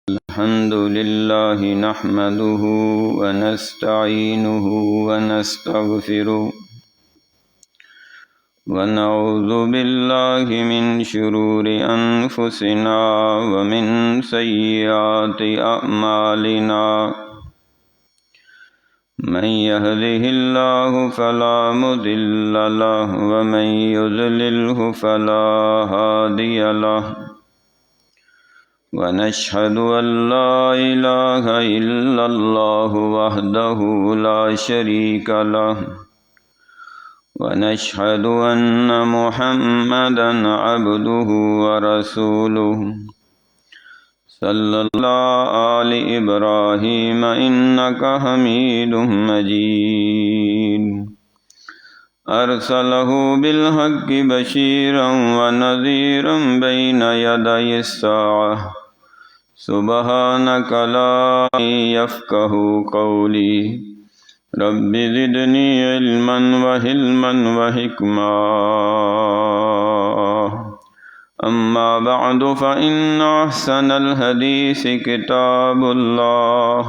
الحمد لله نحمده ونستعينه ونستغفره ونعوذ بالله من شرور أنفسنا ومن سيئات أعمالنا من يهده الله فلا مضل له ومن يضلله فلا هادي له ونشهد أن لا إله إلا الله وحده لا شريك له ونشهد أن محمدا عبده ورسوله صلى الله على إبراهيم إنك حميد مجيد أرسله بالحق بشيرا ونذيرا بين يدي الساعة سبحانك لا يفقه قولي رب زدني علما وحلما وحكمة أما بعد فإن أحسن الحديث كتاب الله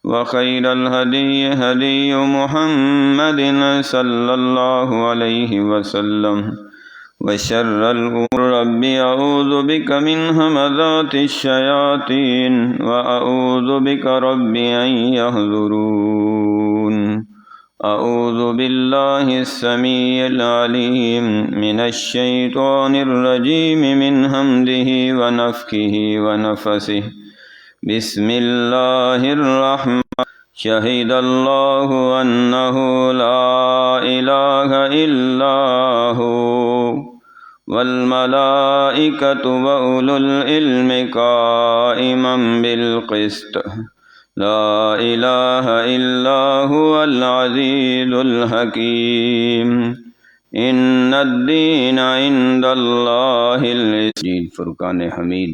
وخير الهدي هدي محمد صلى الله عليه وسلم وشر الأمور ربي أعوذ بك من همزات الشياطين وأعوذ بك ربي أن يحضرون أعوذ بالله السميع العليم من الشيطان الرجيم من همزه ونفخه ونفثه بسم الله الرحمن شهد الله أنه لا إله إلا هو والملائكة وأولو العلم قائما بالقسط لا إله إلا هو العزيز الحكيم إن الدين عند الله الإسلام فرقان حمید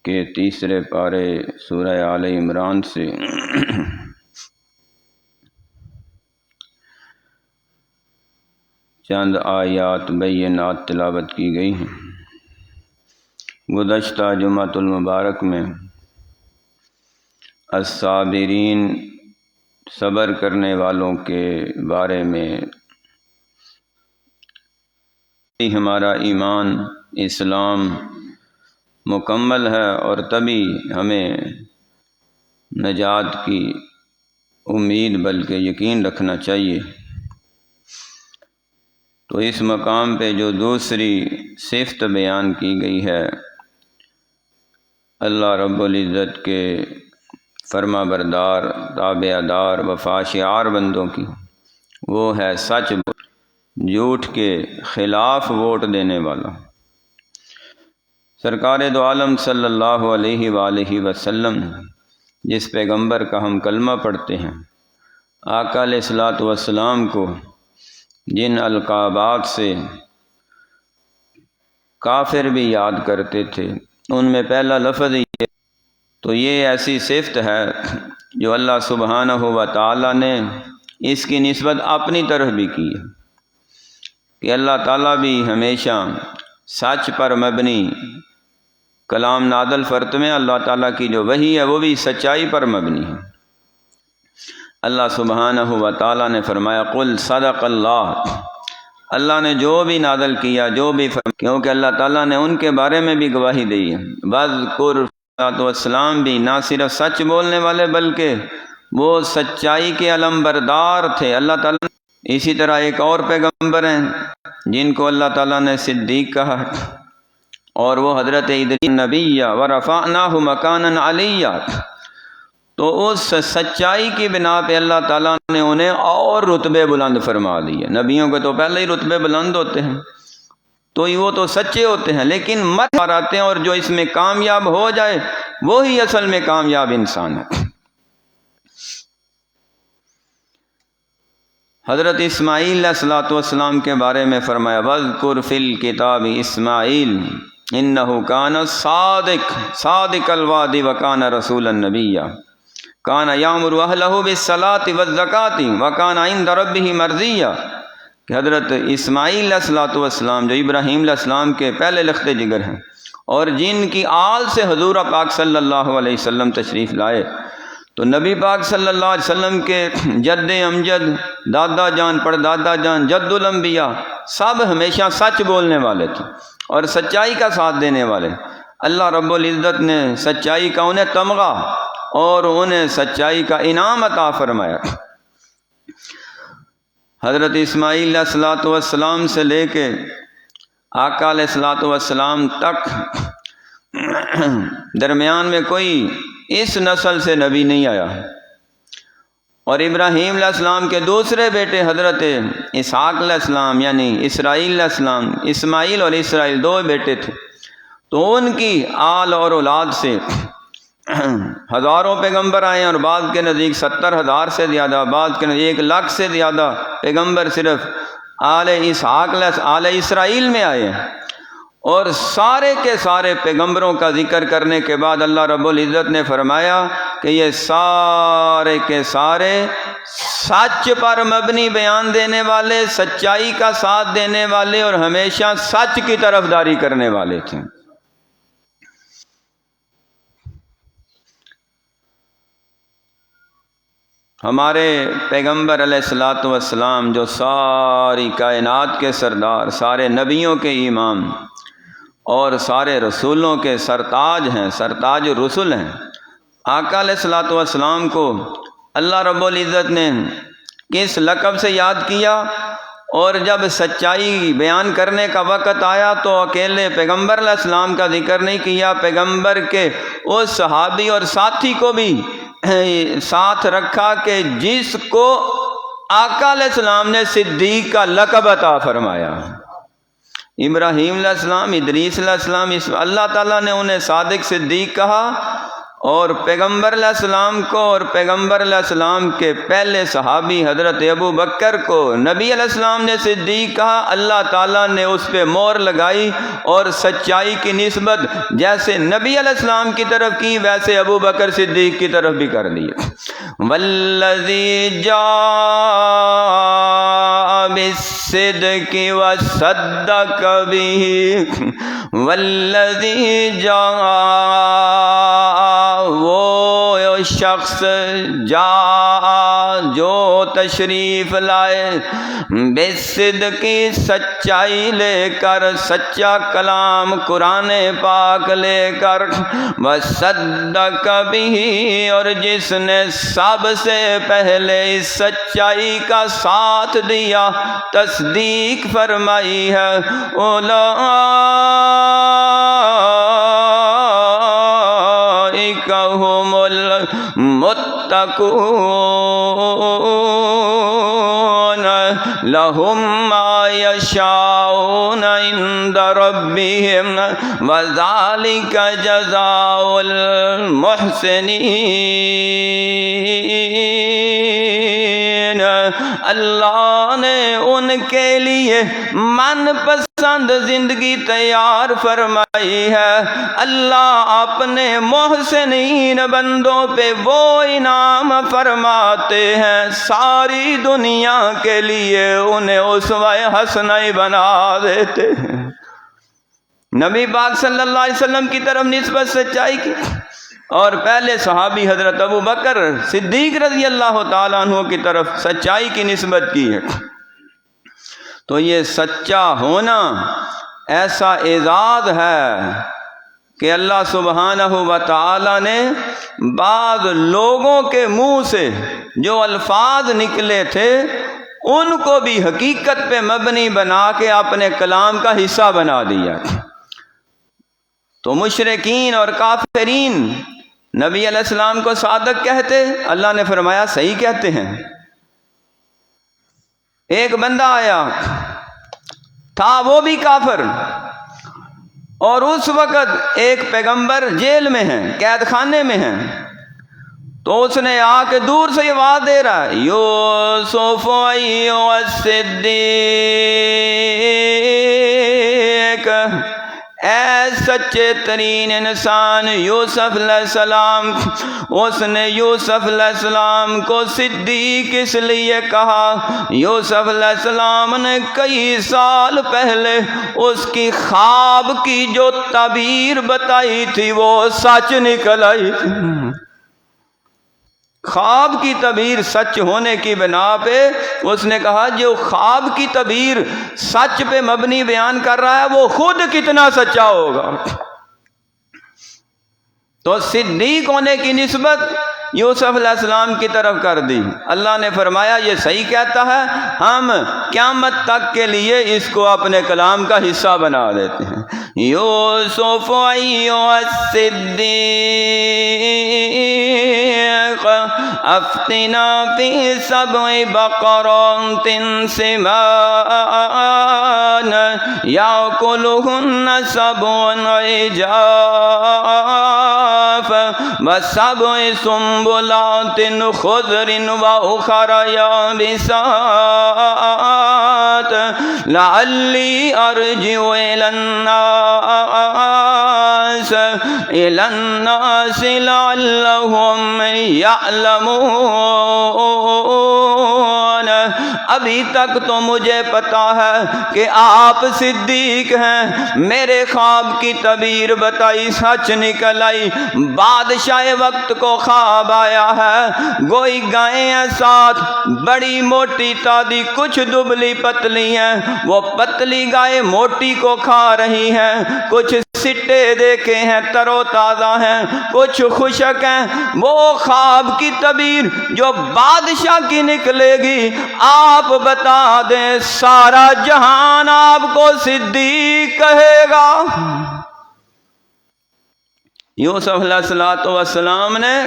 کے تیسرے پارے سورہ آل عمران سے چند آیات بینات تلاوت کی گئی ہیں۔ گزشتہ جمعۃ المبارک میں الصابرین صبر کرنے والوں کے بارے میں ہمارا ایمان اسلام مکمل ہے اور تبھی ہمیں نجات کی امید بلکہ یقین رکھنا چاہیے۔ تو اس مقام پہ جو دوسری صفت بیان کی گئی ہے اللہ رب العزت کے فرما بردار تابع دار وفا شعار بندوں کی، وہ ہے سچ جھوٹ کے خلاف ووٹ دینے والا۔ سرکار دو عالم صلی اللہ علیہ وآلہ وسلم جس پیغمبر کا ہم کلمہ پڑھتے ہیں، آقا علیہ الصلوۃ والسلام کو جن القابات سے کافر بھی یاد کرتے تھے ان میں پہلا لفظ یہ، تو یہ ایسی صفت ہے جو اللہ سبحانہ و تعالیٰ نے اس کی نسبت اپنی طرف بھی کی ہے کہ اللہ تعالیٰ بھی ہمیشہ سچ پر مبنی کلام نازل فرماتے ہیں۔ اللہ تعالیٰ کی جو وحی ہے وہ بھی سچائی پر مبنی ہے۔ اللہ سبحانہ و تعالیٰ نے فرمایا قل صدق اللہ، اللہ نے جو بھی نازل کیا جو بھی کیونکہ اللہ تعالیٰ نے ان کے بارے میں بھی گواہی دی ہے۔ وذکر والسلام بھی نہ صرف سچ بولنے والے بلکہ وہ سچائی کے علم بردار تھے۔ اللہ تعالیٰ اسی طرح ایک اور پیغمبر ہیں جن کو اللہ تعالیٰ نے صدیق کہا اور وہ حضرت ادریس نبی ورفعناہ مکانا علیہ، تو اس سچائی کی بنا پہ اللہ تعالیٰ نے انہیں اور رتبے بلند فرما دیے۔ نبیوں کے تو پہلے ہی رتبے بلند ہوتے ہیں، تو وہ تو سچے ہوتے ہیں، لیکن مت آتے ہیں اور جو اس میں کامیاب ہو جائے وہی اصل میں کامیاب انسان ہے۔ حضرت اسماعیل علیہ السلام کے بارے میں فرمایا وَاذْكُرْ فِي الْكِتَابِ اسماعیل انہ کان صادق الوعد وکان رسولا نبیا کان یامر اہلہ بالصلاۃ والزکاۃ وکان عند ربہ مرضیا، کہ حضرت اسماعیل علیہ السلام جو ابراہیم علیہ السلام کے پہلے لخت جگر ہیں، اور جن کی آل سے حضور پاک صلی اللہ علیہ وسلم تشریف لائے، تو نبی پاک صلی اللہ علیہ وسلم کے جد امجد، دادا جان، پردادا جان، جد الانبیاء سب ہمیشہ سچ بولنے والے تھے اور سچائی کا ساتھ دینے والے۔ اللہ رب العزت نے سچائی کا انہیں تمغہ اور انہیں سچائی کا انعام عطا فرمایا۔ حضرت اسماعیل علیہ السلام سے لے کے آقا علیہ السلام تک درمیان میں کوئی اس نسل سے نبی نہیں آیا، اور ابراہیم علیہ السلام کے دوسرے بیٹے حضرت اسحاق علیہ السلام یعنی اسرائیل علیہ السلام، اسماعیل اور اسرائیل دو بیٹے تھے، تو ان کی آل اور اولاد سے ہزاروں پیغمبر آئے، اور بعض کے نزدیک 70,000 سے زیادہ، بعض کے نزدیک 1,00,000 سے زیادہ پیغمبر صرف آل اسحاق آل اسرائیل میں آئے ہیں۔ اور سارے کے سارے پیغمبروں کا ذکر کرنے کے بعد اللہ رب العزت نے فرمایا کہ یہ سارے کے سارے سچ پر مبنی بیان دینے والے، سچائی کا ساتھ دینے والے اور ہمیشہ سچ کی طرفداری کرنے والے تھے۔ ہمارے پیغمبر علیہ الصلاۃ والسلام جو ساری کائنات کے سردار، سارے نبیوں کے امام اور سارے رسولوں کے سرتاج ہیں، سرتاج الرسل ہیں، آقا علیہ الصلاۃ والسلام کو اللہ رب العزت نے کس لقب سے یاد کیا؟ اور جب سچائی بیان کرنے کا وقت آیا تو اکیلے پیغمبر علیہ السلام کا ذکر نہیں کیا، پیغمبر کے اس صحابی اور ساتھی کو بھی ساتھ رکھا کہ جس کو آقا علیہ السلام نے صدیق کا لقب عطا فرمایا۔ ابراہیم علیہ السلام، ادریس علیہ السلام، اللہ تعالیٰ نے انہیں صادق صدیق کہا، اور پیغمبر علیہ السلام کو اور پیغمبر علیہ السلام کے پہلے صحابی حضرت ابو بکر کو نبی علیہ السلام نے صدیق کہا۔ اللہ تعالیٰ نے اس پہ مہر لگائی اور سچائی کی نسبت جیسے نبی علیہ السلام کی طرف کی ویسے ابو بکر صدیق کی طرف بھی کر دی۔ والذی جاء بالصدق وصدق بہ، والذی جاء، وہ شخص جا جو تشریف لائے، بالصدق کی سچائی لے کر، سچا کلام قرآن پاک لے کر، وصدق بہ، اور جس نے سب سے پہلے اس سچائی کا ساتھ دیا، تصدیق فرمائی ہے، هم المتقون لهم ما يشاءون عند ربهم وذلك جزاء المحسنين۔ اللہ نے ان کے لیے من پسند زندگی تیار فرمائی ہے۔ اللہ اپنے محسنین بندوں پہ وہ انعام فرماتے ہیں، ساری دنیا کے لیے انہیں اسوہ حسنہ بنا دیتے ہیں۔ نبی پاک صلی اللہ علیہ وسلم کی طرف نسبت سچائی کی، اور پہلے صحابی حضرت ابو بکر صدیق رضی اللہ تعالیٰ عنہ کی طرف سچائی کی نسبت کی ہے۔ تو یہ سچا ہونا ایسا اعزاز ہے کہ اللہ سبحانہ و تعالیٰ نے بعض لوگوں کے منہ سے جو الفاظ نکلے تھے ان کو بھی حقیقت پہ مبنی بنا کے اپنے کلام کا حصہ بنا دیا۔ تو مشرکین اور کافرین نبی علیہ السلام کو صادق کہتے، اللہ نے فرمایا صحیح کہتے ہیں۔ ایک بندہ آیا تھا وہ بھی کافر، اور اس وقت ایک پیغمبر جیل میں ہیں، قید خانے میں ہیں، تو اس نے آ کے دور سے یہ آواز دے رہا ہے، یوسف ایھا الصدیق، اے اے سچے ترین انسان یوسف علیہ السلام، اس نے یوسف علیہ السلام کو صدیق اس لیے کہا، یوسف علیہ السلام نے کئی سال پہلے اس کی خواب کی جو تعبیر بتائی تھی وہ سچ نکل آئی تھی۔ خواب کی تعبیر سچ ہونے کی بنا پہ اس نے کہا جو خواب کی تعبیر سچ پہ مبنی بیان کر رہا ہے وہ خود کتنا سچا ہوگا۔ تو صدیق ہونے کی نسبت یوسف علیہ السلام کی طرف کر دی۔ اللہ نے فرمایا یہ صحیح کہتا ہے، ہم قیامت تک کے لیے اس کو اپنے کلام کا حصہ بنا دیتے ہیں۔ یوسف ایھا الصدیق افتنا فی سبع بقرات سمان یاکلہن سبع عجاف وسبع سنبلات خضر واخر یابسات لعلی ارجع الی الناس لعلہم یعلمون۔ ابھی تک تو مجھے پتا ہے کہ آپ صدیق ہیں، میرے خواب کی تعبیر بتائی سچ نکل آئی۔ بادشاہ وقت کو خواب آیا ہے، گوئی گائیں ہیں ساتھ، بڑی موٹی تادی، کچھ دبلی پتلی ہیں، وہ پتلی گائے موٹی کو کھا رہی ہیں، کچھ سٹے دیکھے ہیں تر و تازہ ہیں، کچھ خشک ہیں۔ وہ خواب کی تعبیر جو بادشاہ کی نکلے گی آپ بتا دیں، سارا جہان آپ کو صدیق کہے گا۔ یوسف علیہ السلام نے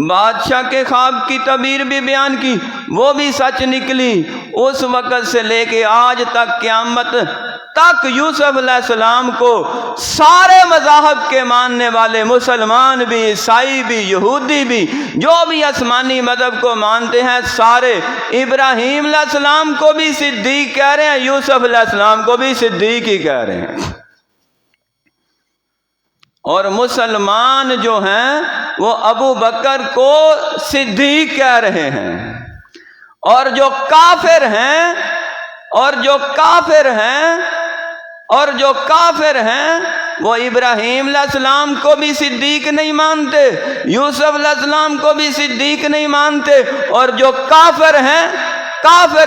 بادشاہ کے خواب کی تعبیر بھی بیان کی، وہ بھی سچ نکلی۔ اس وقت سے لے کے آج تک قیامت تک یوسف علیہ السلام کو سارے مذاہب کے ماننے والے، مسلمان بھی، عیسائی بھی، یہودی بھی، جو بھی آسمانی مذہب کو مانتے ہیں، سارے ابراہیم علیہ السلام کو بھی صدیق کہہ رہے ہیں، یوسف علیہ السلام کو بھی صدیق ہی کہہ رہے ہیں۔ اور مسلمان جو ہیں وہ ابو بکر کو صدیق کہہ رہے ہیں، اور جو کافر ہیں وہ ابراہیم علیہ السلام کو بھی صدیق نہیں مانتے، یوسف علیہ السلام کو بھی صدیق نہیں مانتے، اور جو کافر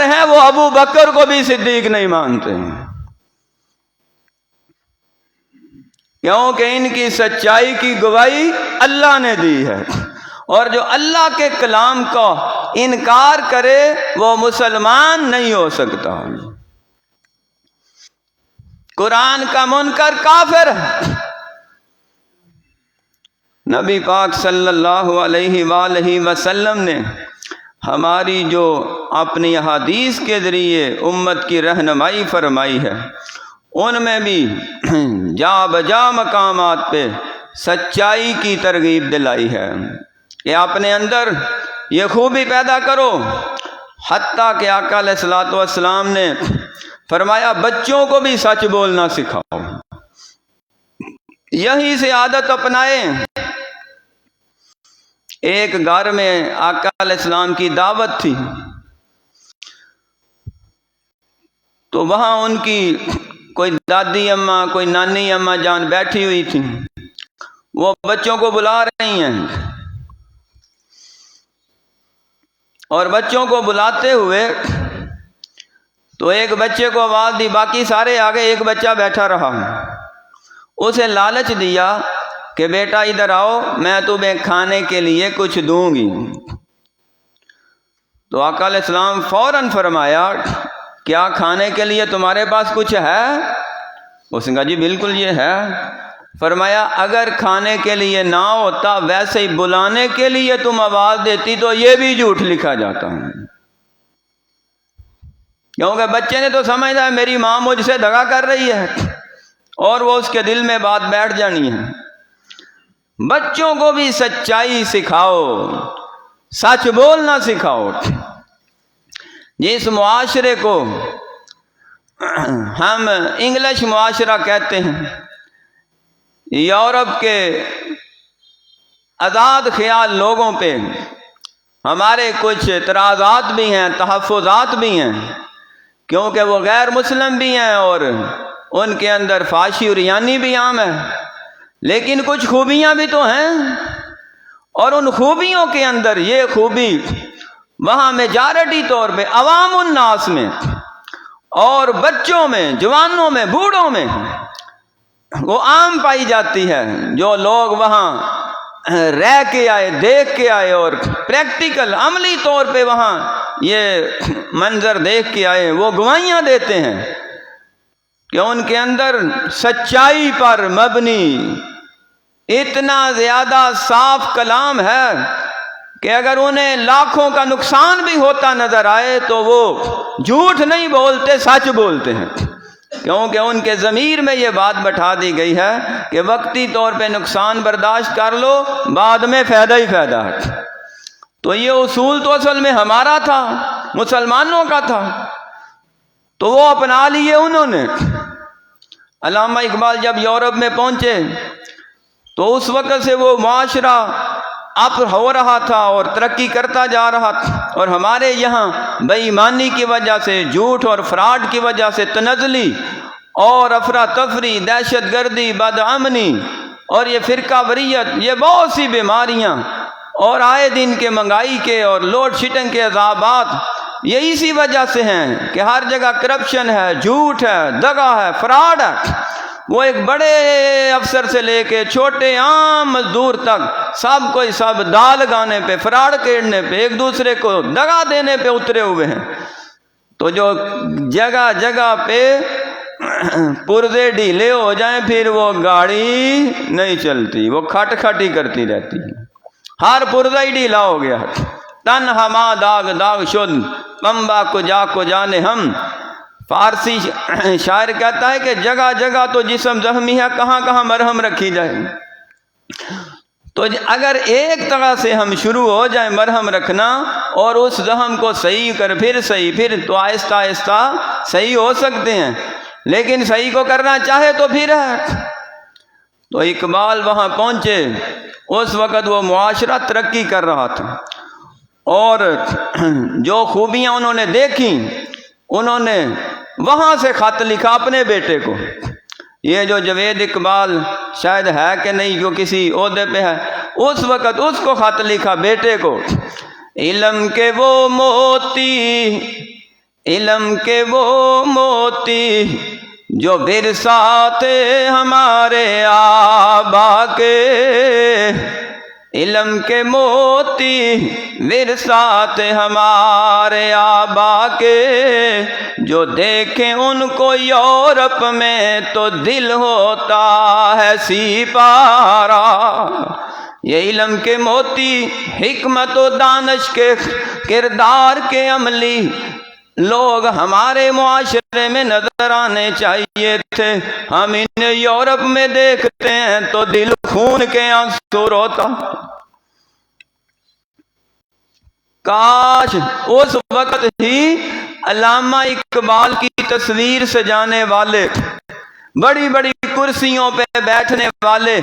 ہیں وہ ابو بکر کو بھی صدیق نہیں مانتے، کیونکہ ان کی سچائی کی گواہی اللہ نے دی ہے، اور جو اللہ کے کلام کا انکار کرے وہ مسلمان نہیں ہو سکتا۔ قرآن کا منکر کافر ہے۔ نبی پاک صلی اللہ علیہ وآلہ وسلم نے ہماری جو اپنی احادیث کے ذریعے امت کی رہنمائی فرمائی ہے، ان میں بھی جا بجا مقامات پہ سچائی کی ترغیب دلائی ہے کہ اپنے اندر یہ خوبی پیدا کرو۔ حتیٰ کہ آقا علیہ الصلوۃ والسلام نے فرمایا بچوں کو بھی سچ بولنا سکھاؤ، یہی سے عادت اپنائیں۔ ایک گھر میں آقا علیہ السلام کی دعوت تھی، تو وہاں ان کی کوئی دادی اماں، کوئی نانی اماں جان بیٹھی ہوئی تھی، وہ بچوں کو بلا رہی ہیں، اور بچوں کو بلاتے ہوئے تو ایک بچے کو آواز دی، باقی سارے آگے، ایک بچہ بیٹھا رہا، اسے لالچ دیا کہ بیٹا ادھر آؤ، میں تمہیں کھانے کے لیے کچھ دوں گی۔ تو آقا علیہ السلام فوراً فرمایا کیا کھانے کے لیے تمہارے پاس کچھ ہے؟ اس نے کہا جی بالکل یہ ہے۔ فرمایا اگر کھانے کے لیے نہ ہوتا، ویسے ہی بلانے کے لیے تم آواز دیتی تو یہ بھی جھوٹ لکھا جاتا ہے، کیونکہ بچے نے تو سمجھا ہے میری ماں مجھ سے دغا کر رہی ہے، اور وہ اس کے دل میں بات بیٹھ جانی ہے۔ بچوں کو بھی سچائی سکھاؤ، سچ بولنا سکھاؤ۔ جس معاشرے کو ہم انگلش معاشرہ کہتے ہیں، یورپ کے آزاد خیال لوگوں پہ ہمارے کچھ اعتراضات بھی ہیں، تحفظات بھی ہیں، کیونکہ وہ غیر مسلم بھی ہیں اور ان کے اندر فحاشی اور ریانی بھی عام ہے، لیکن کچھ خوبیاں بھی تو ہیں، اور ان خوبیوں کے اندر یہ خوبی وہاں میجارٹی طور پہ عوام الناس میں اور بچوں میں، جوانوں میں، بوڑھوں میں وہ عام پائی جاتی ہے۔ جو لوگ وہاں رہ کے آئے، دیکھ کے آئے اور پریکٹیکل عملی طور پہ وہاں یہ منظر دیکھ کے آئے، وہ گواہیاں دیتے ہیں کہ ان کے اندر سچائی پر مبنی اتنا زیادہ صاف کلام ہے کہ اگر انہیں لاکھوں کا نقصان بھی ہوتا نظر آئے تو وہ جھوٹ نہیں بولتے، سچ بولتے ہیں، کیونکہ ان کے ضمیر میں یہ بات بٹھا دی گئی ہے کہ وقتی طور پہ نقصان برداشت کر لو، بعد میں فائدہ ہی فائدہ ہے۔ تو یہ اصول تو اصل میں ہمارا تھا، مسلمانوں کا تھا، تو وہ اپنا لیے انہوں نے۔ علامہ اقبال جب یورپ میں پہنچے تو اس وقت سے وہ معاشرہ اپ ہو رہا تھا اور ترقی کرتا جا رہا تھا، اور ہمارے یہاں بے ایمانی کی وجہ سے، جھوٹ اور فراڈ کی وجہ سے تنزلی اور افراتفری، دہشت گردی، بدامنی اور یہ فرقہ وریت، یہ بہت سی بیماریاں اور آئے دن کے مہنگائی کے اور لوڈ شیڈنگ کے عذابات یہ اسی وجہ سے ہیں کہ ہر جگہ کرپشن ہے، جھوٹ ہے، دغا ہے، فراڈ ہے۔ وہ ایک بڑے افسر سے لے کے چھوٹے عام مزدور تک سب کوئی سب دال لگانے پہ، فراڈ کھیڑنے پہ، ایک دوسرے کو دغا دینے پہ اترے ہوئے ہیں۔ تو جو جگہ جگہ پہ پرزے ڈھیلے ہو جائیں پھر وہ گاڑی نہیں چلتی، وہ کھٹ کھٹ ہی کرتی رہتی ہے، ہر پرزہ ہی ڈھیلا ہو گیا۔ تن ہما داغ داغ شد پمبا کو جانے ہم۔ فارسی شاعر کہتا ہے کہ جگہ جگہ تو جسم زخمی ہے، کہاں کہاں مرہم رکھی جائے۔ تو اگر ایک طرح سے ہم شروع ہو جائیں مرہم رکھنا اور اس زخم کو صحیح کر پھر تو آہستہ آہستہ صحیح ہو سکتے ہیں، لیکن صحیح کو کرنا چاہے تو پھر ہے۔ تو اقبال وہاں پہنچے، اس وقت وہ معاشرہ ترقی کر رہا تھا، اور جو خوبیاں انہوں نے دیکھی، انہوں نے وہاں سے خط لکھا اپنے بیٹے کو۔ یہ جو جوید اقبال شاید ہے کہ نہیں، جو کسی عہدے پہ ہے، اس وقت اس کو خط لکھا بیٹے کو، علم کے وہ موتی جو برساتے ہمارے آبا کے، علم کے موتی ورثات ہمارے آبا کے، جو دیکھیں ان کو یورپ میں تو دل ہوتا ہے سپارہ۔ یہ علم کے موتی حکمت و دانش کے کردار کے عملی لوگ ہمارے معاشرے میں نظر آنے چاہیے تھے، ہم انہیں یورپ میں دیکھتے ہیں تو دل خون کے آنسو روتا۔ کاش اس وقت ہی علامہ اقبال کی تصویر سجانے والے، بڑی بڑی کرسیوں پہ بیٹھنے والے،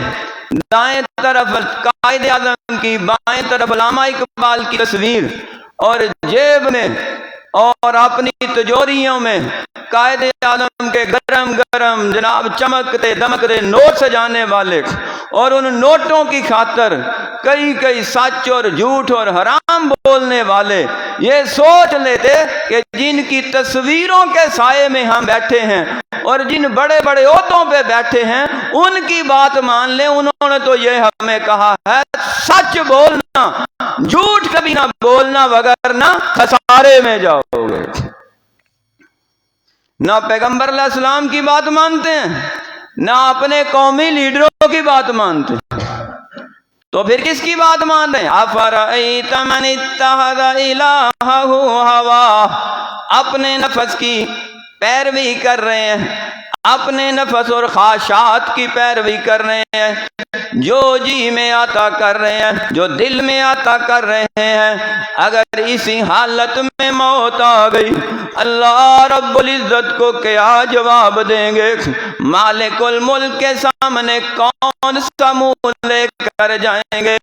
دائیں طرف قائد اعظم کی، بائیں طرف علامہ اقبال کی تصویر، اور جیب میں اور اپنی تجوریوں میں قائد اعظم کے گرم گرم جناب چمکتے دمکتے نوٹ سجانے والے، اور ان نوٹوں کی خاطر کئی سچ اور جھوٹ اور حرام بولنے والے یہ سوچ لیتے کہ جن کی تصویروں کے سائے میں ہم بیٹھے ہیں اور جن بڑے بڑے عہدوں پہ بیٹھے ہیں ان کی بات مان لیں، انہوں نے تو یہ ہمیں کہا ہے سچ بولنا، جھوٹ کبھی نہ بولنا وگرنہ خسارے میں جاؤ گے۔ نہ پیغمبر علیہ السلام کی بات مانتے ہیں، نہ اپنے قومی لیڈروں کی بات مانتے ہیں، تو پھر کس کی بات مان رہے ہیں؟ افرأیت من اتخذ الہہ ہوا، اپنے نفس کی پیروی کر رہے ہیں، اپنے نفس اور خواہشات کی پیروی کر رہے ہیں۔ جو جی میں آتا کر رہے ہیں، جو دل میں آتا کر رہے ہیں، اگر اسی حالت میں موت آ گئی، اللہ رب العزت کو کیا جواب دیں گے؟ مالک الملک کے سامنے کون سا منہ لے کر جائیں گے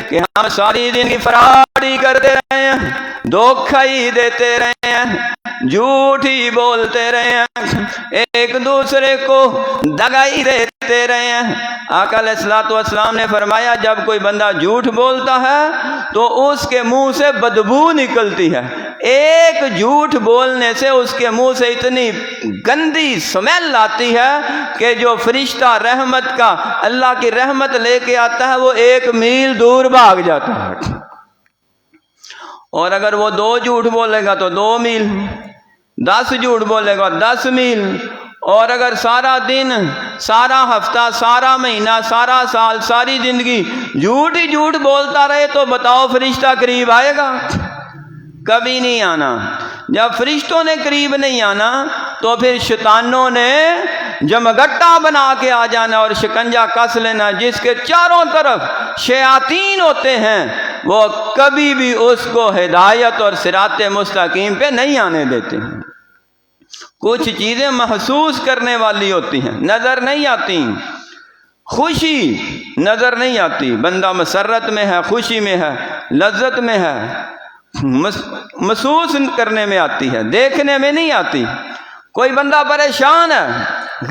کہ ہم ساری زندگی فراڈی کرتے رہے ہیں، دھوکہ ہی دیتے رہے ہیں، جھوٹ ہی بولتے رہے ہیں، ایک دوسرے کو دگائی دیتے رہے ہیں۔ آقا علیہ الصلوۃ والسلام نے فرمایا جب کوئی بندہ جھوٹ بولتا ہے تو اس کے منہ سے بدبو نکلتی ہے، ایک جھوٹ بولنے سے اس کے منہ سے اتنی گندی سمیل آتی ہے کہ جو فرشتہ رحمت کا اللہ کی رحمت لے کے آتا ہے وہ 1 میل دور بھاگ جاتا ہے، اور اگر وہ 2 جھوٹ بولے گا تو 2 میل، 10 جھوٹ بولے گا 10 میل، اور اگر سارا دن، سارا ہفتہ، سارا مہینہ، سارا سال، ساری زندگی جھوٹ ہی جھوٹ بولتا رہے تو بتاؤ فرشتہ قریب آئے گا؟ کبھی نہیں آنا۔ جب فرشتوں نے قریب نہیں آنا تو پھر شیطانوں نے جمگٹا بنا کے آ جانا اور شکنجہ کس لینا۔ جس کے چاروں طرف شیاطین ہوتے ہیں وہ کبھی بھی اس کو ہدایت اور صراط مستقیم پہ نہیں آنے دیتے ہیں۔ کچھ چیزیں محسوس کرنے والی ہوتی ہیں، نظر نہیں آتی۔ خوشی نظر نہیں آتی، بندہ مسرت میں ہے، خوشی میں ہے، لذت میں ہے، محسوس کرنے میں آتی ہے، دیکھنے میں نہیں آتی۔ کوئی بندہ پریشان ہے،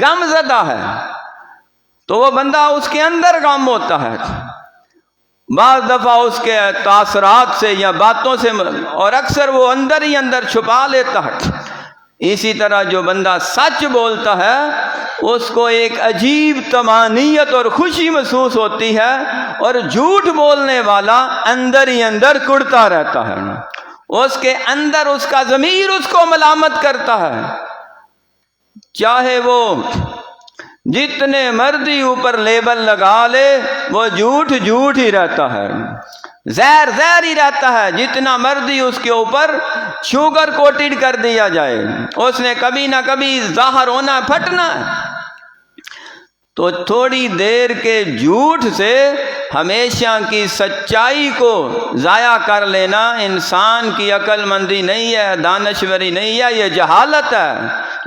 غم زدہ ہے، تو وہ بندہ اس کے اندر غم ہوتا ہے، بعض دفعہ اس کے تاثرات سے یا باتوں سے، اور اکثر وہ اندر ہی اندر چھپا لیتا ہے۔ اسی طرح جو بندہ سچ بولتا ہے اس کو ایک عجیب طمانینت اور خوشی محسوس ہوتی ہے، اور جھوٹ بولنے والا اندر ہی اندر کڑتا رہتا ہے، اس کے اندر اس کا ضمیر اس کو ملامت کرتا ہے، چاہے وہ جتنے مرضی اوپر لیبل لگا لے وہ جھوٹ جھوٹ ہی رہتا ہے، زہر زہر ہی رہتا ہے، جتنا مرضی اس کے اوپر شوگر کوٹڈ کر دیا جائے، اس نے کبھی نہ کبھی ظاہر ہونا، پھٹنا ہے۔ تو تھوڑی دیر کے جھوٹ سے ہمیشہ کی سچائی کو ضائع کر لینا انسان کی عقل مندی نہیں ہے، دانشوری نہیں ہے، یہ جہالت ہے،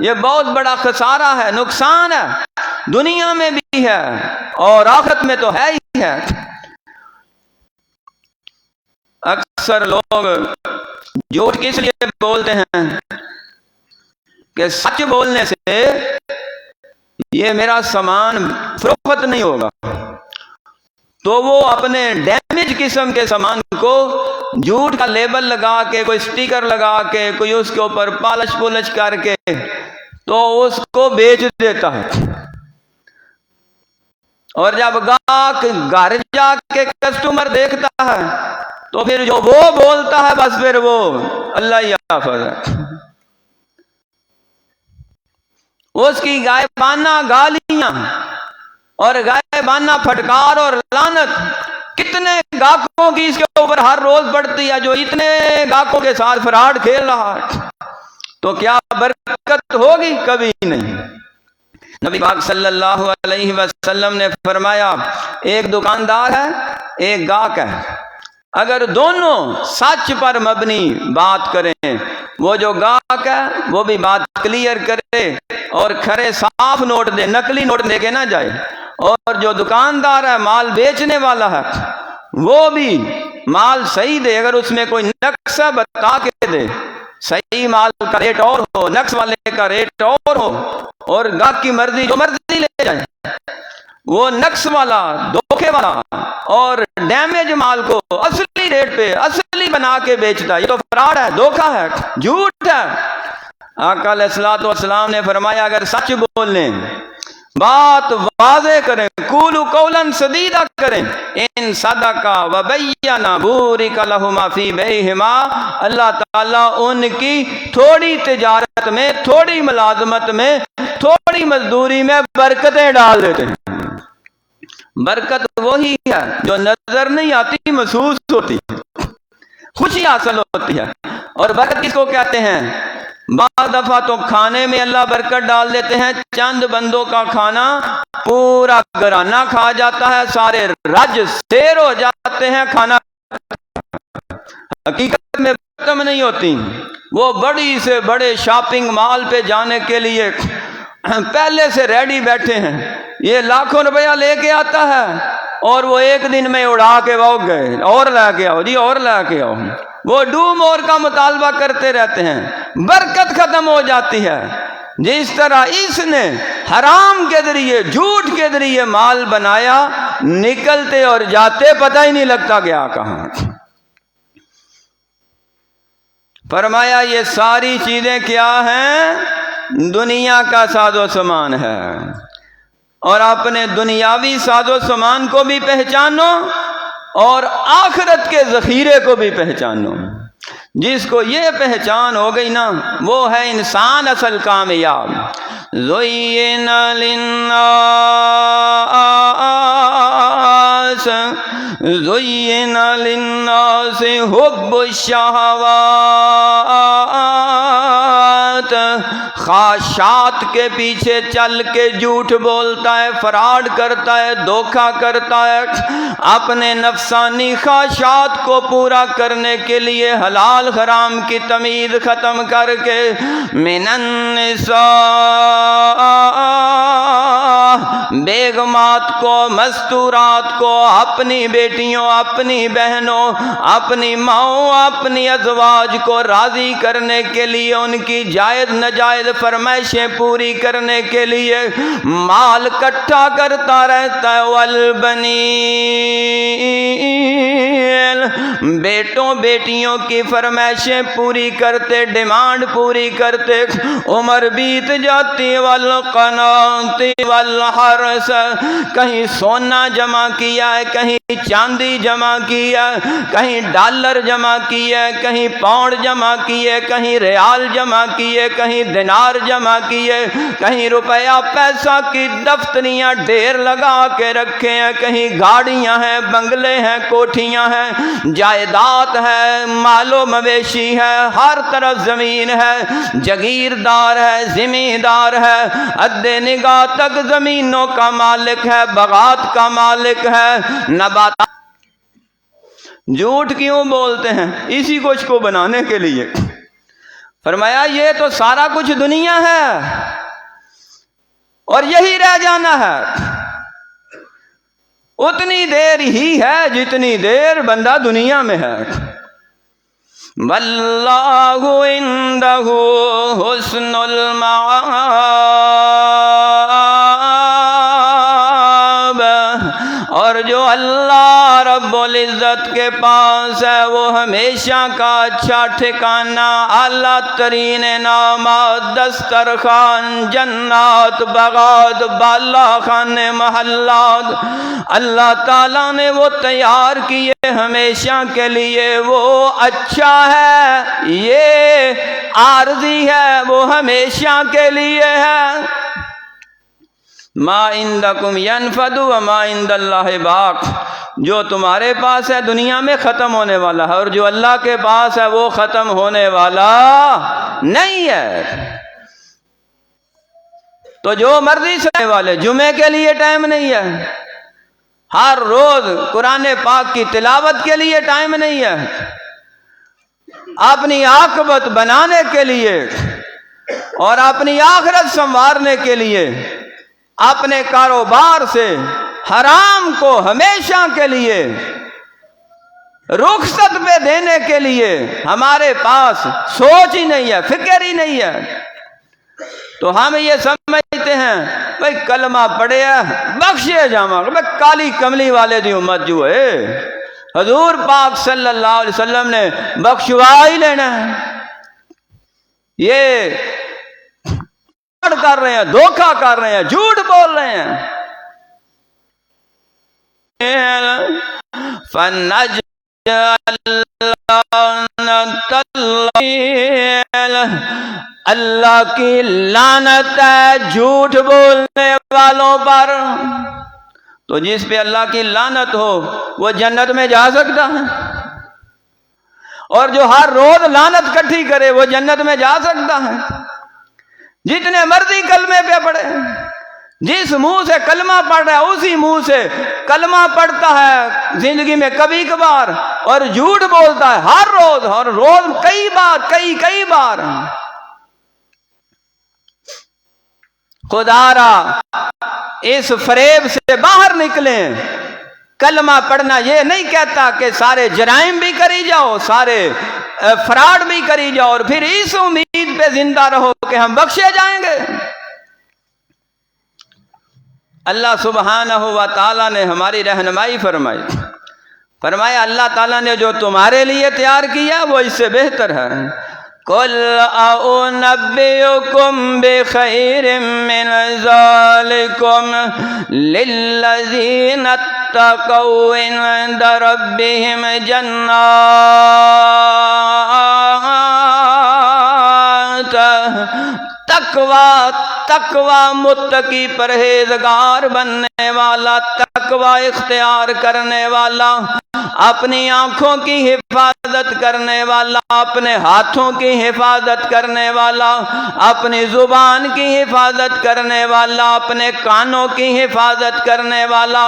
یہ بہت بڑا خسارہ ہے، نقصان ہے، دنیا میں بھی ہے اور آخرت میں تو ہے ہی ہے۔ اکثر لوگ جھوٹ کس لیے بولتے ہیں کہ سچ بولنے سے یہ میرا سامان فروخت نہیں ہوگا، تو وہ اپنے ڈیمیج قسم کے سامان کو جھوٹ کا لیبل لگا کے، کوئی سٹیکر لگا کے، کوئی اس کے اوپر پالش پولش کر کے تو اس کو بیچ دیتا ہے، اور جب گاہک گھر جا کے کسٹمر دیکھتا ہے تو پھر جو وہ بولتا ہے بس پھر وہ اللہ ہی حافظ ہے، اس کی غائبانہ گالیاں اور غائبانہ پھٹکار اور لعنت کتنے گاہکوں کی اس کے اوپر ہر روز پڑتی ہے، جو اتنے گاہکوں کے ساتھ فراڈ کھیل رہا ہے، تو کیا برکت ہوگی؟ کبھی نہیں۔ نبی پاک صلی اللہ علیہ وسلم نے فرمایا ایک دکاندار ہے، ایک گاہک ہے، اگر دونوں سچ پر مبنی بات کریں، وہ جو گاہک ہے وہ بھی بات کلیئر کرے اور کھرے صاف نوٹ دے، نقلی نوٹ دے کے نہ جائے، اور جو دکاندار ہے مال بیچنے والا ہے وہ بھی مال صحیح دے، اگر اس میں کوئی نقص ہے بتا کے دے، صحیح مال کا ریٹ اور ہو، نقص والے کا ریٹ اور ہو، اور گاہک کی مرضی جو مرضی لے جائے، وہ نقص والا، دھوکے والا اور ڈیمیج مال کو اصلی ریٹ پہ اصلی بنا کے بیچتا ہے، یہ تو فراڈ ہے، دھوکہ ہے، جھوٹ ہے۔ آقا علیہ الصلوۃ والسلام نے فرمایا اگر سچ بولیں، بات واضح کریں، قولوا قولا سدیدا کریں، ان صدقا وبینا بورک لہما فی بیعہما، اللہ تعالیٰ ان کی تھوڑی تجارت میں، تھوڑی ملازمت میں، تھوڑی مزدوری میں برکتیں ڈال دیتے ہیں۔ برکت وہی ہے جو نظر نہیں آتی، محسوس ہوتی ہے، خوشی حاصل ہوتی ہے۔ اور برکت کس کو کہتے ہیں؟ بعض دفعہ تو کھانے میں اللہ برکت ڈال دیتے ہیں، چند بندوں کا کھانا پورا گھرانہ کھا جاتا ہے، سارے رج سیر ہو جاتے ہیں، کھانا حقیقت میں ختم نہیں ہوتی۔ وہ بڑی سے بڑے شاپنگ مال پہ جانے کے لیے پہلے سے ریڈی بیٹھے ہیں، یہ لاکھوں روپیہ لے کے آتا ہے اور وہ ایک دن میں اڑا کے بھاگ گئے، اور لے کے آؤ جی، اور لے کے آؤ۔ وہ ڈو مور کا مطالبہ کرتے رہتے ہیں، برکت ختم ہو جاتی ہے۔ جس طرح اس نے حرام کے ذریعے، جھوٹ کے ذریعے مال بنایا، نکلتے اور جاتے پتہ ہی نہیں لگتا گیا کہاں۔ فرمایا یہ ساری چیزیں کیا ہیں؟ دنیا کا ساز و سامان ہے، اور اپنے دنیاوی ساز و سامان کو بھی پہچانو اور آخرت کے ذخیرے کو بھی پہچانو۔ جس کو یہ پہچان ہو گئی نا، وہ ہے انسان اصل کامیاب۔ زُيِّنَ لِلنَّاسِ حُبُّ الشَّهَوَاتِ، خواہشات کے پیچھے چل کے جھوٹ بولتا ہے، فراڈ کرتا ہے، دھوکہ کرتا ہے، اپنے نفسانی خواہشات کو پورا کرنے کے لیے حلال حرام کی تمیز ختم کر کے من النساء، بیگمات کو، مستورات کو، اپنی بیٹیوں، اپنی بہنوں، اپنی ماؤں، اپنی ازواج کو راضی کرنے کے لیے، ان کی جائز ناجائز فرمائشیں پوری کرنے کے لیے مال اکٹھا کرتا رہتا ہے۔ والبنین، بیٹوں بیٹیوں کی فرمائشیں پوری کرتے، ڈیمانڈ پوری کرتے، عمر بیت جاتی۔ والقناطیر والحرث، کہیں سونا جمع کیا ہے، کہیں چاندی جمع کیا، کہیں ڈالر جمع کیا، کہیں پاؤنڈ جمع کیے، کہیں ریال جمع کیے، کہیں دینار جمع کیے، کہیں روپیہ پیسہ کی دفتریاں ڈھیر لگا کے رکھے ہیں، کہیں گاڑیاں ہیں، بنگلے ہیں، کوٹھیاں ہیں، جائیداد ہے، مال و مویشی ہے، ہر طرف زمین ہے، جگیردار ہے، زمیندار ہے، حد نگاہ تک زمینوں کا مالک ہے، باغات کا مالک ہے، نباتات۔ جھوٹ کیوں بولتے ہیں؟ اسی کچھ کو بنانے کے لیے۔ فرمایا یہ تو سارا کچھ دنیا ہے اور یہی رہ جانا ہے، اتنی دیر ہی ہے جتنی دیر بندہ دنیا میں ہے۔ واللہ عندہ حسن المآب، اور جو اللہ رب العزت کے پاس ہے وہ ہمیشہ کا اچھا ٹھکانہ، اعلیٰ ترین انعامات، دسترخوان، جنات، باغات، بالا خانے، محلات اللہ تعالیٰ نے وہ تیار کیے ہمیشہ کے لیے، وہ اچھا ہے، یہ عارضی ہے، وہ ہمیشہ کے لیے ہے۔ ما عندکم ینفد وما عند اللہ باق، جو تمہارے پاس ہے دنیا میں ختم ہونے والا ہے، اور جو اللہ کے پاس ہے وہ ختم ہونے والا نہیں ہے۔ تو جو مرضی سے والے، جمعے کے لیے ٹائم نہیں ہے، ہر روز قرآن پاک کی تلاوت کے لیے ٹائم نہیں ہے، اپنی عاقبت بنانے کے لیے اور اپنی آخرت سنوارنے کے لیے، اپنے کاروبار سے حرام کو ہمیشہ کے لیے رخصت پہ دینے کے لیے ہمارے پاس سوچ ہی نہیں ہے، فکر ہی نہیں ہے۔ تو ہم یہ سمجھتے ہیں بھئی کلمہ پڑھے بخشے جاواں، بھئی کالی کملی والے دی امت جو ہے، حضور پاک صلی اللہ علیہ وسلم نے بخشوا ہی لینا ہے۔ یہ کر رہے ہیں، دھوکہ کر رہے ہیں، جھوٹ بول رہے ہیں۔ اللہ کی لعنت ہے جھوٹ بولنے والوں پر۔ تو جس پہ اللہ کی لعنت ہو وہ جنت میں جا سکتا ہے؟ اور جو ہر روز لعنت کٹھی کرے وہ جنت میں جا سکتا ہے؟ جتنے مرضی کلمے پہ پڑھے، جس منہ سے کلمہ پڑھ رہا ہے اسی منہ سے کلمہ پڑھتا ہے زندگی میں کبھی کبھار، اور جھوٹ بولتا ہے ہر روز کئی بار۔ خدا را اس فریب سے باہر نکلیں۔ کلمہ پڑھنا یہ نہیں کہتا کہ سارے جرائم بھی کری جاؤ، سارے فراڈ بھی کری جاؤ اور پھر اس امید پہ زندہ رہو کہ ہم بخشے جائیں گے۔ اللہ سبحانہ و تعالیٰ نے ہماری رہنمائی فرمایا اللہ تعالیٰ نے جو تمہارے لیے تیار کیا وہ اس سے بہتر ہے۔ قُلْ أَنَبِّئُكُمْ بِخَيْرٍ مِّنْ ذَلِكُمْ لِلَّذِينَ اتَّقَوْا عِندَ رَبِّهِمْ جَنَّاتٍ تقوی متقی پرہیزگار بننے والا، تقوی اختیار کرنے والا، اپنی آنکھوں کی حفاظت کرنے والا، اپنے ہاتھوں کی حفاظت کرنے والا، اپنی زبان کی حفاظت کرنے والا، اپنے کانوں کی حفاظت کرنے والا،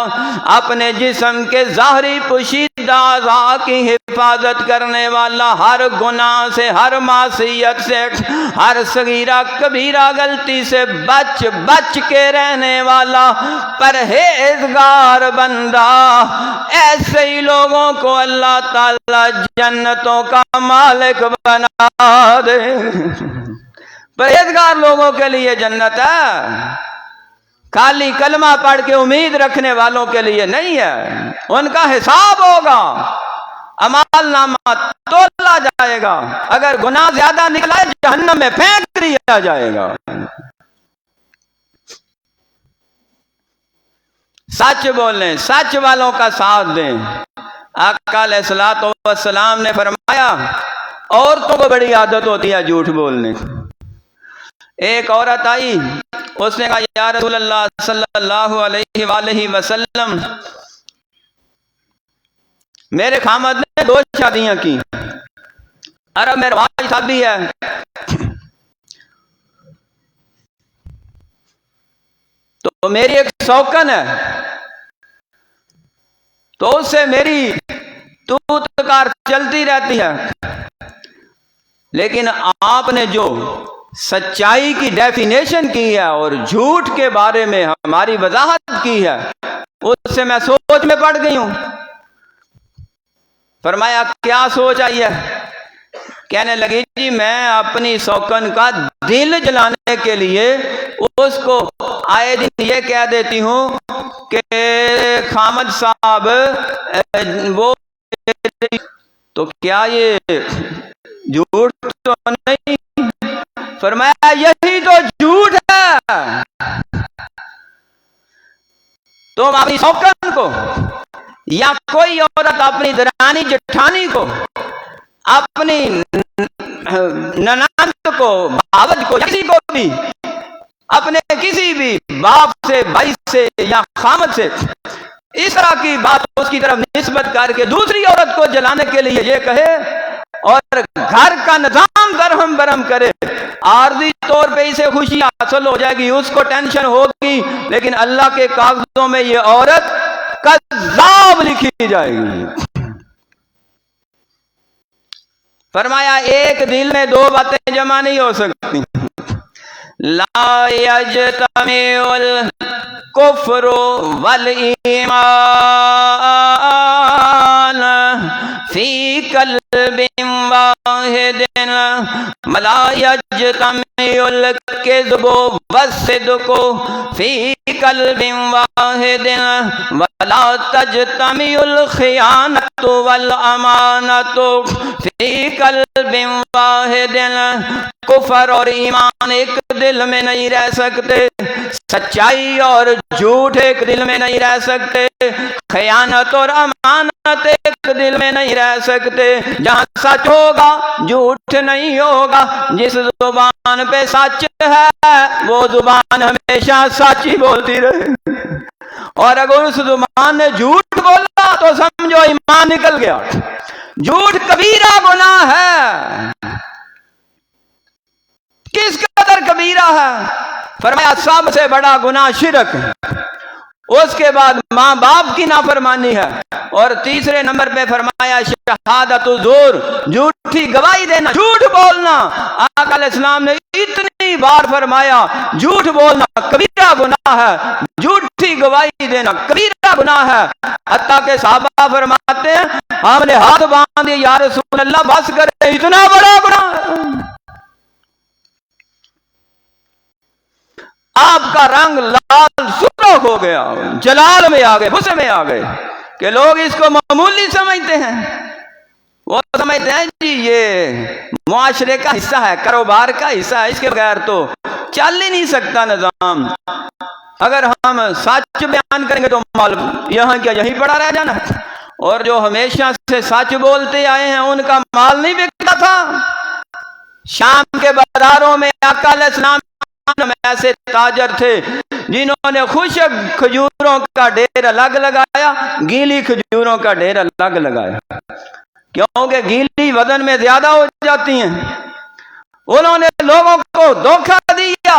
اپنے جسم کے ظاہری پوشیدہ اعضاء کی حفاظت کرنے والا، ہر گناہ سے، ہر معصیت سے، ہر صغیرہ کبیرہ غلطی سے بچ کے رہنے والا پرہیزگار بندہ، ایسے ہی لوگوں کو اللہ تعالی جنتوں کا مالک بنا دے۔ پرہیزگار لوگوں کے لیے جنت ہے، خالی کلمہ پڑھ کے امید رکھنے والوں کے لیے نہیں ہے۔ ان کا حساب ہوگا، اعمال نامہ تولا جائے گا، اگر گناہ زیادہ نکلا جہنم میں پھینک دیا جائے گا۔ سچ بولیں، سچ والوں کا ساتھ دیں۔ آقا علیہ الصلوۃ والسلام نے فرمایا عورتوں کو بڑی عادت ہوتی ہے جھوٹ بولنے۔ ایک عورت آئی، اس نے کہا یا رسول اللہ صلی اللہ علیہ وآلہ وسلم، میرے خامد نے 2 شادیاں کی، عرب میں رواج شادی ہے، تو میری ایک سوکن ہے، تو اس سے میری توتکار چلتی رہتی ہے، لیکن آپ نے جو سچائی کی ڈیفینیشن کی ہے اور جھوٹ کے بارے میں ہماری وضاحت کی ہے، اس سے میں سوچ میں پڑ گئی ہوں۔ فرمایا کیا سوچ آئی ہے؟ کہنے لگی جی میں اپنی سوکن کا دل جلانے کے لیے اس کو آئے دن یہ کہہ دیتی ہوں کہ خامد صاحب وہ، تو کیا یہ جھوٹ تو نہیں؟ فرمایا یہی تو جھوٹ ہے۔ تم اپنی سوکن کو یا کوئی عورت اپنی درانی جٹھانی کو، اپنی ننند کو، بھاوج کو، کسی کو بھی، اپنے کسی بھی باپ سے، بھائی سے یا خامد سے اس طرح کی بات اس کی طرف نسبت کر کے دوسری عورت کو جلانے کے لیے یہ کہے اور گھر کا نظام درہم برہم کرے، عارضی طور پہ اسے خوشی حاصل ہو جائے گی، اس کو ٹینشن ہوگی، لیکن اللہ کے کاغذوں میں یہ عورت کذاب لکھی جائے گی۔ فرمایا ایک دل میں 2 باتیں جمع نہیں ہو سکتی۔ لا یجتمع الکفر والایمان فی قلب واحد ولا یجتمع الکذب والصدق فی قلب واحد ولا تجتمع الخیانۃ والامانۃ فی قلب واحد۔ کفر اور ایمان ایک دل میں نہیں رہ سکتے، سچائی اور جھوٹ ایک دل میں نہیں رہ سکتے، خیانت اور امانت ایک دل میں نہیں رہ سکتے۔ جہاں سچ ہوگا جھوٹ نہیں ہوگا، جس زبان پہ سچ ہے وہ زبان ہمیشہ سچ ہی بولتی رہے، اور اگر اس زبان نے جھوٹ بولا تو سمجھو ایمان نکل گیا۔ جھوٹ کبیرہ گناہ ہے۔ کس قدر کبیرہ ہے؟ فرمایا سب سے بڑا گناہ شرک ہے، اس کے بعد ماں باپ کی نافرمانی ہے، اور تیسرے نمبر پہ فرمایا شہادت الزور، جھوٹی گواہی دینا، جھوٹ بولنا۔ آقا علیہ السلام نے اتنی بار فرمایا جھوٹ بولنا کبیرہ گناہ ہے، جھوٹی گواہی دینا کبیرہ گناہ ہے، حتیٰ کہ صحابہ فرماتے ہیں ہم نے ہاتھ باندھ دیے یا رسول اللہ بس کرے، اتنا بڑا گناہ ہے۔ آپ کا رنگ لال سرخ ہو گیا، جلال میں آ گئے، حسن میں آ گئے کہ لوگ اس کو معمولی سمجھتے ہیں۔ وہ سمجھتے ہیں جی یہ معاشرے کا حصہ ہے، کاروبار کا حصہ ہے، اس کے بغیر تو چل ہی نہیں سکتا نظام۔ اگر ہم سچ بیان کریں گے تو مال یہاں کیا یہیں پڑا رہ جانا، اور جو ہمیشہ سے سچ بولتے آئے ہیں ان کا مال نہیں بکتا تھا۔ شام کے بازاروں میں آقا علیہ السلام میں ایسے تاجر تھے جنہوں نے خشک کھجوروں کا ڈھیر الگ لگایا، گیلی کھجوروں کا ڈھیر الگ لگایا، کیونکہ گیلی وزن میں زیادہ ہو جاتی ہیں۔ انہوں نے لوگوں کو دھوکہ دیا،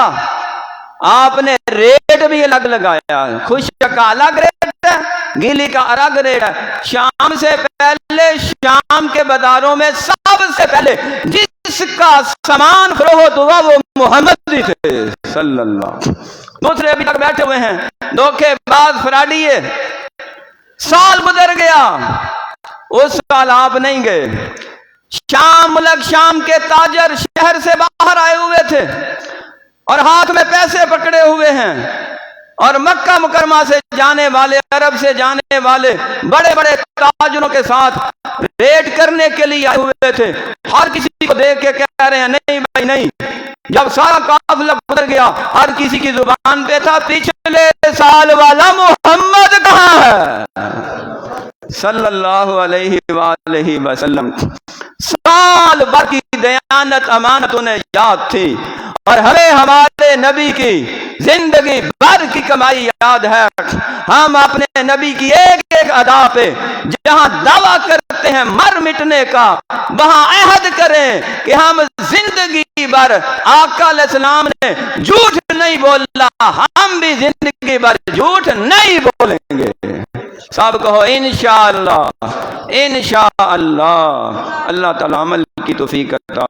آپ نے ریٹ بھی الگ لگایا، خشک کا الگ ریٹ ہے، گیلی کا الگ ریٹ ہے۔ شام سے پہلے شام کے بازاروں میں سب سے پہلے جس کا سامان فروخت ہوا وہ محمد ہی تھے صلی اللہ۔ دوسرے ابھی تک بیٹھے ہوئے ہیں دھوکے باز فراڈی ہے۔ سال گزر گیا، اس سال آپ نہیں گئے۔ شام ملک شام کے تاجر شہر سے باہر آئے ہوئے تھے اور ہاتھ میں پیسے پکڑے ہوئے ہیں، اور مکہ مکرمہ سے جانے والے، عرب سے جانے والے بڑے بڑے تاجروں کے ساتھ ریٹ کرنے کے لیے آئے ہوئے تھے۔ ہر کسی کو دیکھ کے کہہ رہے ہیں نہیں بھائی نہیں۔ جب سارا قافلہ گزر گیا ہر کسی کی زبان پہ تھا پچھلے سال والا محمد کہاں ہے صلی اللہ علیہ وآلہ وسلم۔ سال بھر کی دیانت امانت انہیں یاد تھی، اور ہمیں ہمارے نبی کی زندگی بھر کی کمائی یاد ہے۔ ہم اپنے نبی کی ایک ایک ادا پہ جہاں دعویٰ کرتے ہیں مر مٹنے کا، وہاں عہد کریں کہ ہم زندگی بھر آقا علیہ السلام نے جھوٹ نہیں بولا، ہم بھی زندگی بھر جھوٹ نہیں بولیں گے۔ سب کہو انشاءاللہ انشاءاللہ۔ اللہ تعالی عمل کی توفیق عطا